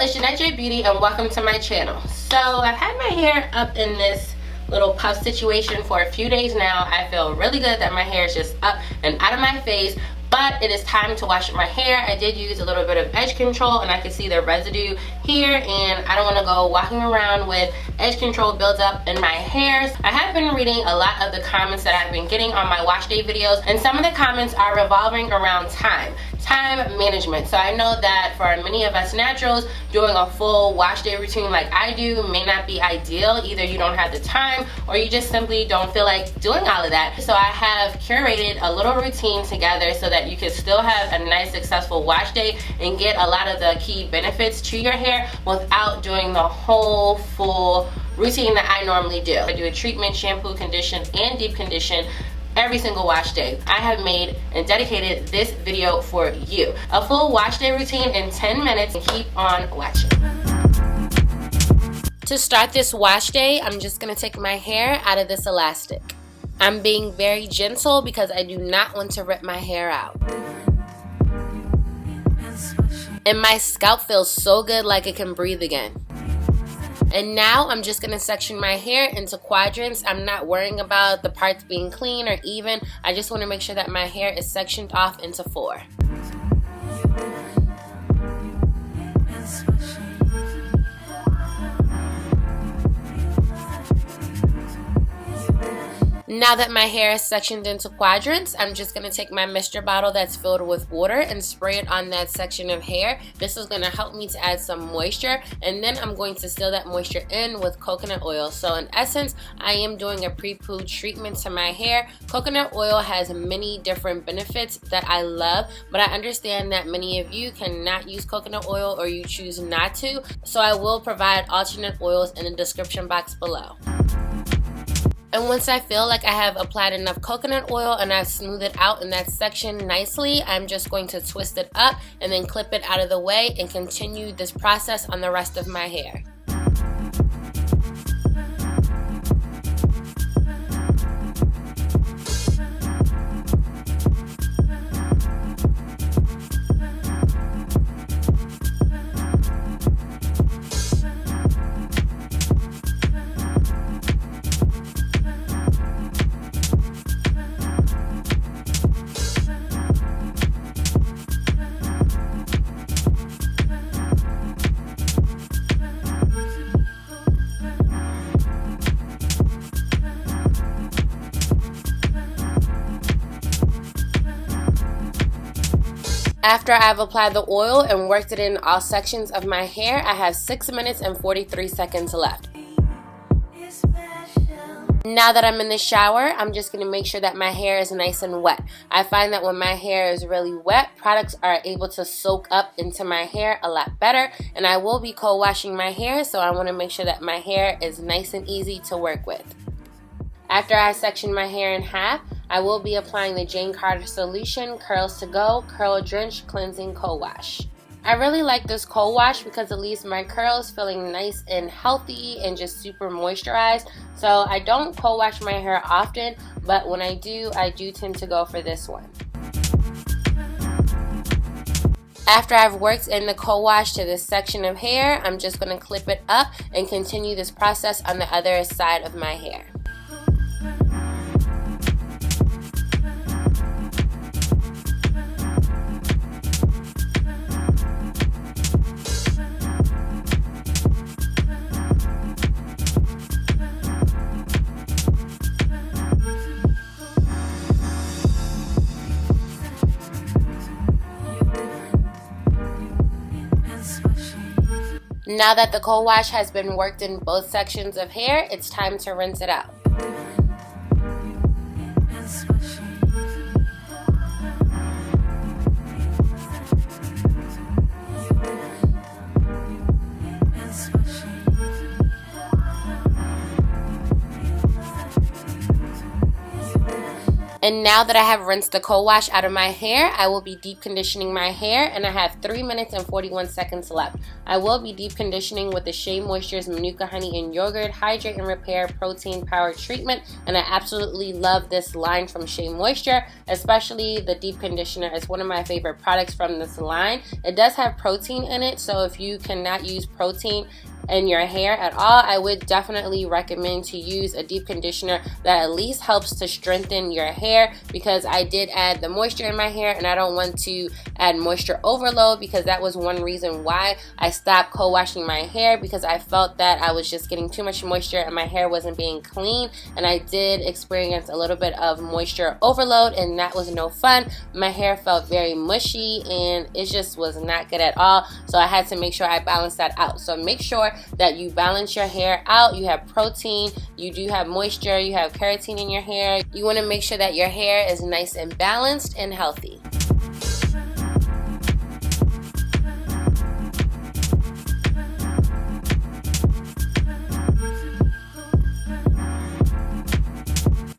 it's Jeanette J Beauty and welcome to my channel. So I've had my hair up in this little puff situation for a few days now. I feel really good that my hair is just up and out of my face, but it is time to wash my hair. I did use a little bit of edge control and I can see the residue here, and I don't want to go walking around with edge control built up in my hairs. I have been reading a lot of the comments that I've been getting on my wash day videos, and some of the comments are revolving around time management. So I know that for many of us naturals, doing a full wash day routine like I do may not be ideal. Either you don't have the time or you just simply don't feel like doing all of that. So I have curated a little routine together so that you can still have a nice successful wash day and get a lot of the key benefits to your hair without doing the whole full routine that I normally do. I do a treatment, shampoo, condition, and deep condition every single wash day. I have made and dedicated this video for you. A full wash day routine in 10 minutes, and keep on watching. To start this wash day, I'm just gonna take my hair out of this elastic. I'm being very gentle because I do not want to rip my hair out. And my scalp feels so good, like it can breathe again. And now I'm just going to section my hair into quadrants. I'm not worrying about the parts being clean or even. I just want to make sure that my hair is sectioned off into 4. Now that my hair is sectioned into quadrants, I'm just going to take my mixture bottle that's filled with water and spray it on that section of hair. This is going to help me to add some moisture, and then I'm going to seal that moisture in with coconut oil. So in essence, I am doing a pre-poo treatment to my hair. Coconut oil has many different benefits that I love, but I understand that many of you cannot use coconut oil or you choose not to. So I will provide alternate oils in the description box below. And once I feel like I have applied enough coconut oil and I've smoothed it out in that section nicely, I'm just going to twist it up and then clip it out of the way and continue this process on the rest of my hair. After I've applied the oil and worked it in all sections of my hair, I have 6 minutes and 43 seconds left. Now that I'm in the shower, I'm just going to make sure that my hair is nice and wet. I find that when my hair is really wet, products are able to soak up into my hair a lot better, and I will be co-washing my hair, so I want to make sure that my hair is nice and easy to work with. After I section my hair in half, I will be applying the Jane Carter Solution Curls to Go Curl Drench Cleansing Co-Wash. I really like this co-wash because it leaves my curls feeling nice and healthy and just super moisturized. So I don't co-wash my hair often, but when I do tend to go for this one. After I've worked in the co-wash to this section of hair, I'm just going to clip it up and continue this process on the other side of my hair. Now that the co-wash has been worked in both sections of hair, it's time to rinse it out. And now that I have rinsed the co-wash out of my hair, I will be deep conditioning my hair, and I have 3 minutes and 41 seconds left. I will be deep conditioning with the Shea Moisture's Manuka Honey and Yogurt Hydrate and Repair Protein Power Treatment, and I absolutely love this line from Shea Moisture, especially the deep conditioner. It's one of my favorite products from this line. It does have protein in it, so if you cannot use protein in your hair at all, I would definitely recommend to use a deep conditioner that at least helps to strengthen your hair, because I did add the moisture in my hair and I don't want to add moisture overload, because that was one reason why I stopped co-washing my hair, because I felt that I was just getting too much moisture and my hair wasn't being clean, and I did experience a little bit of moisture overload, and that was no fun. My hair felt very mushy and it just was not good at all, so I had to make sure I balanced that out. So make sure that you balance your hair out. You have protein, you do have moisture, you have keratin in your hair. You want to make sure that your hair is nice and balanced and healthy.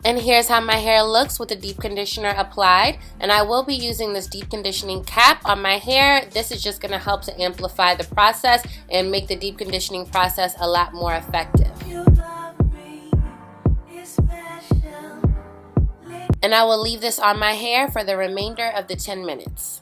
And here's how my hair looks with the deep conditioner applied. And I will be using this deep conditioning cap on my hair. This is just going to help to amplify the process and make the deep conditioning process a lot more effective. And I will leave this on my hair for the remainder of the 10 minutes.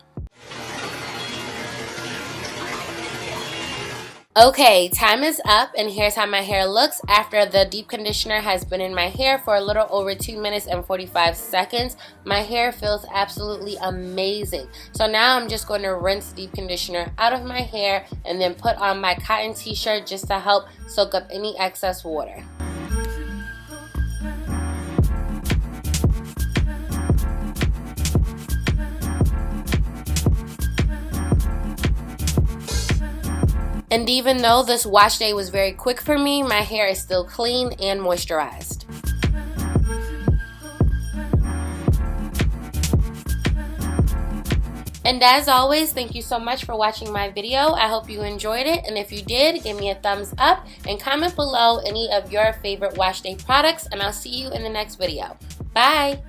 Okay, time is up, and here's how my hair looks after the deep conditioner has been in my hair for a little over 2 minutes and 45 seconds. My hair feels absolutely amazing. So now I'm just going to rinse deep conditioner out of my hair and then put on my cotton t-shirt just to help soak up any excess water. And even though this wash day was very quick for me, my hair is still clean and moisturized. And as always, thank you so much for watching my video. I hope you enjoyed it, and if you did, give me a thumbs up and comment below any of your favorite wash day products, and I'll see you in the next video. Bye!